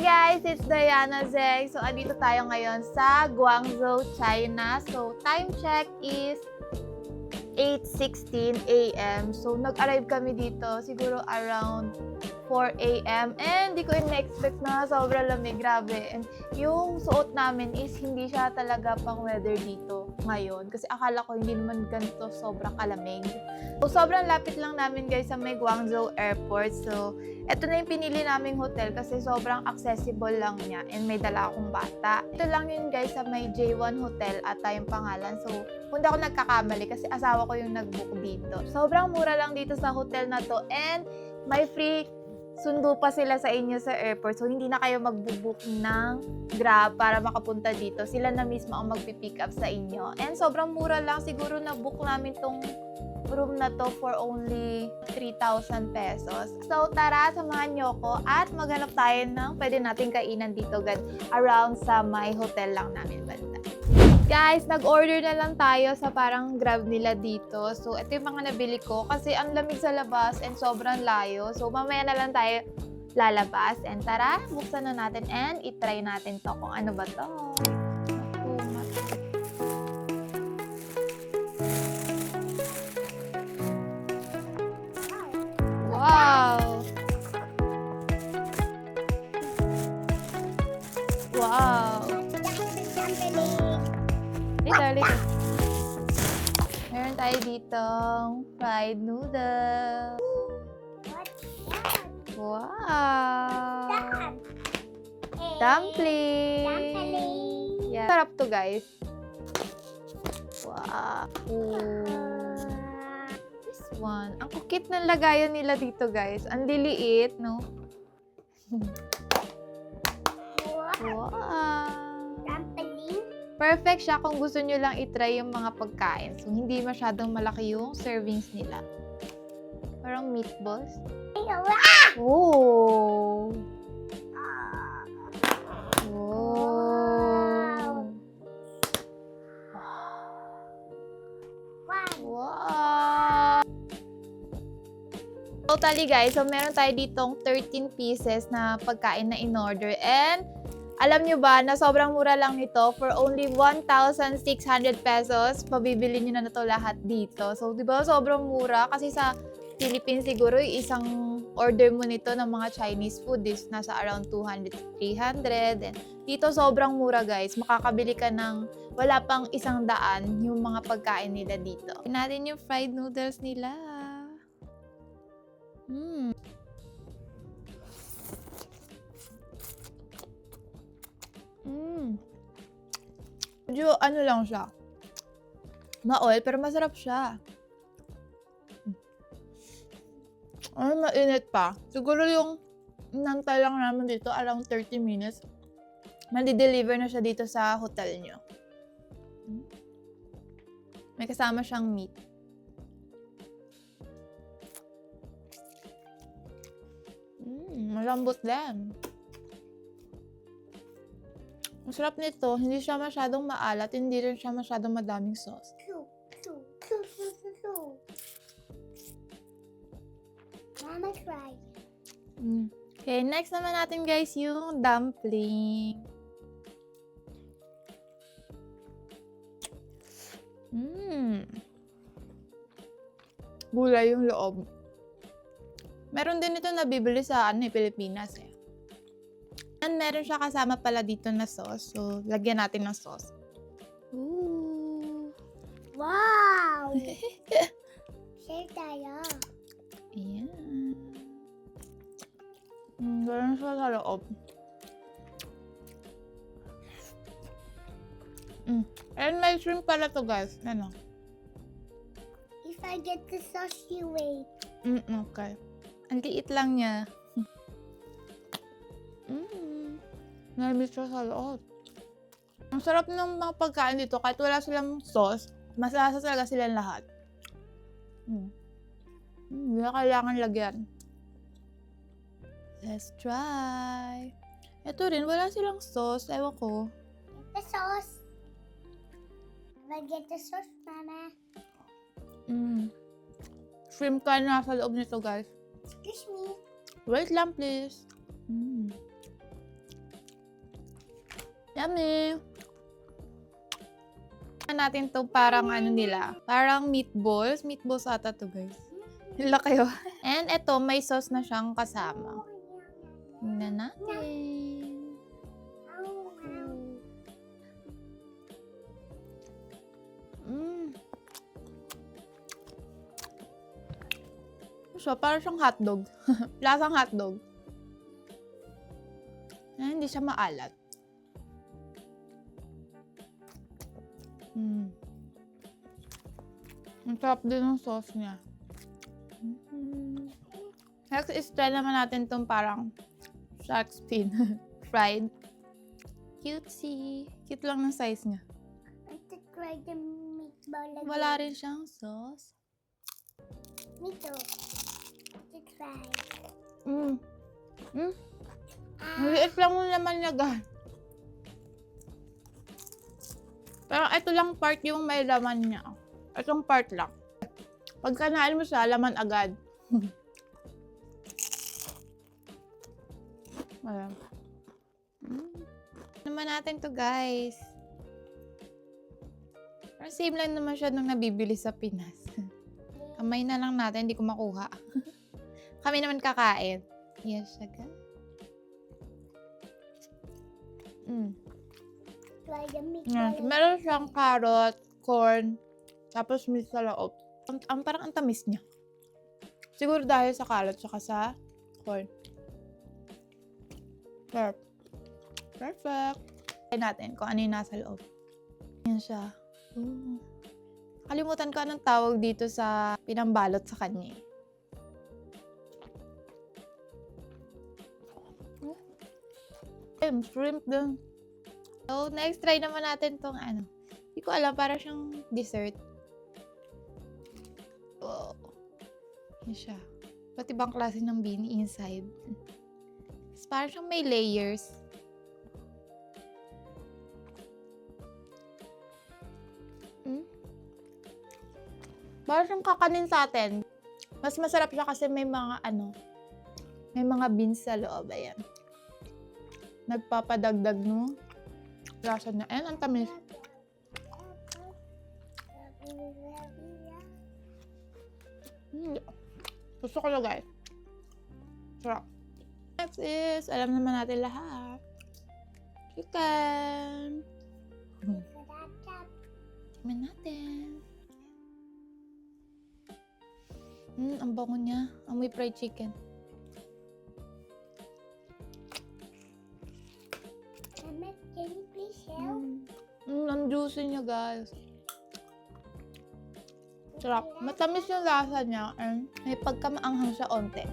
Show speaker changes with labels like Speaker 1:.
Speaker 1: Hi guys, it's Diana Zeng. So, andito tayo ngayon sa Guangzhou, China. So, time check is 8:16 a.m. So, nag-arrive kami dito siguro around 4 a.m. And di ko in-expect na sobrang lamig, grabe. And yung suot namin is hindi siya talaga pang weather dito ngayon. Kasi akala ko hindi naman ganito sobrang kalamig. So, sobrang lapit lang namin guys sa may Guangzhou Airport. So, eto na yung pinili naming hotel kasi sobrang accessible lang niya and may dala akong bata. Ito lang yun guys sa may J1 Hotel at yung pangalan. So, kung di ako nagkakamali kasi asawa ko yung nag-book dito. Sobrang mura lang dito sa hotel na to and may free sundo pa sila sa inyo sa airport. So, hindi na kayo mag-book ng Grab para makapunta dito. Sila na mismo ang magpipick up sa inyo. And sobrang mura lang. Siguro na-book namin tong room na to for only 3,000 pesos. So, tara, samahan nyo ko at maghanap tayo ng pwede nating kainan dito around sa my hotel lang namin banda. Guys, nag-order na lang tayo sa parang Grab nila dito. So, ito yung mga nabili ko kasi ang lamig sa labas and sobrang layo. So, mamaya na lang tayo lalabas. And tara, buksan na natin and itry natin to kung ano ba to. Wow! Wow! Dito. Meron tayo ditong fried noodles. Wow! Dumpling! Yeah. Sarap to guys. Wow! This one. Ang kukit ng lagayan nila dito guys. Ang liliit, no? Wow! Perfect siya kung gusto nyo lang itry yung mga pagkain. So, hindi masyadong malaki yung servings nila. Parang meatballs. Oh! Oh! Wow! Totally guys, so meron tayo ditong 13 pieces na pagkain na in-order. And alam nyo ba na sobrang mura lang nito for only 1,600 pesos. Pabibili nyo na ito lahat dito. So, di ba sobrang mura? Kasi sa Philippines siguro, isang order mo nito ng mga Chinese food is nasa around 200 to 300. And dito sobrang mura guys. Makakabili ka ng wala pang 100 yung mga pagkain nila dito. Tingnan natin yung fried noodles nila. Medyo ano lang siya. Ma-oil, pero masarap siya. Ay, mainit pa. Siguro yung inantay lang namin dito around 30 minutes. Mali-deliver na siya dito sa hotel nyo. May kasama siyang meat. Malambot din. Ang sarap nito, hindi siya masyadong maalat, hindi rin siya masyadong madaming sauce.
Speaker 2: Mama try.
Speaker 1: Okay, next naman natin guys yung dumpling. Gulay yung loob. Meron din ito nabibili sa Pilipinas eh. And meron siya kasama pala dito na sauce. So, lagyan natin ng sauce. Ooh!
Speaker 2: Wow! Share tayo.
Speaker 1: Ayan. Ganun siya sa loob. And may shrimp pala to guys. Ano?
Speaker 2: If I get the sauce, you wait.
Speaker 1: Okay. Ang liit lang niya. Namiss siya sa loob. Ang sarap ng mga pagkain dito. Kahit wala silang sauce, masasa talaga silang lahat. Hindi na kailangan lagyan. Let's try. Ito rin, wala silang sauce. Ewan ko.
Speaker 2: Get the sauce. If I get the sauce, Mama.
Speaker 1: Shrimp ka na sa loob nito, guys.
Speaker 2: Excuse me.
Speaker 1: Wait lang, please. Yummy! Natin to parang ano nila, parang meatballs. Meatballs ata to, guys. Hila kayo. And eto, may sauce na siyang kasama. Tingnan natin. So, parang siyang hotdog. Lasang hotdog. Hindi siya maalat. Ang sarap din ng sauce niya. Next is try naman natin tong parang shark fin. Fried. Cutesy. Cute lang ng size niya.
Speaker 2: To try the meatball again.
Speaker 1: Wala rin siyang sauce.
Speaker 2: Me too. To try.
Speaker 1: Maliit lang yung laman niya, guys. Pero ito lang part yung may laman niya. Itong part lang. Pag kanain mo siya, laman agad. Ayan. Naman natin to, guys. Pero same lang naman siya nung nabibili sa Pinas. Kamay na lang natin, hindi ko makuha. Kami naman kakain. Yes, siya, guys.
Speaker 2: Try the meatball.
Speaker 1: Yes, meron siyang carrot, corn, tapos meat sa loob. Parang ang tamis niya. Siguro dahil sa carrot tsaka sa corn. Perfect. Try natin kung ano yung nasa loob. Yan siya. Kalimutan ko anong tawag dito sa pinambalot sa kanya. Shrimp din. So, next try naman natin tong ano. Hindi ko alam, para siyang dessert. Oh. Yan siya. Ba't ibang klase ng beanie inside? Parang siyang may layers. Parang siyang kakanin sa atin. Mas masarap siya kasi may mga may mga beans sa loob. Ayan. Nagpapadagdag no lasa na. Ayan, ang tamis. Gusto ko na, guys. Sarap. Next is, alam naman natin lahat. Chicken. Tignan natin. Ang bango niya. Amoy fried chicken.
Speaker 2: Mama, can you please help?
Speaker 1: Ang juicy niya, guys. Sarap. Matamis yung lasa niya and may pagkamaanghang siya onte.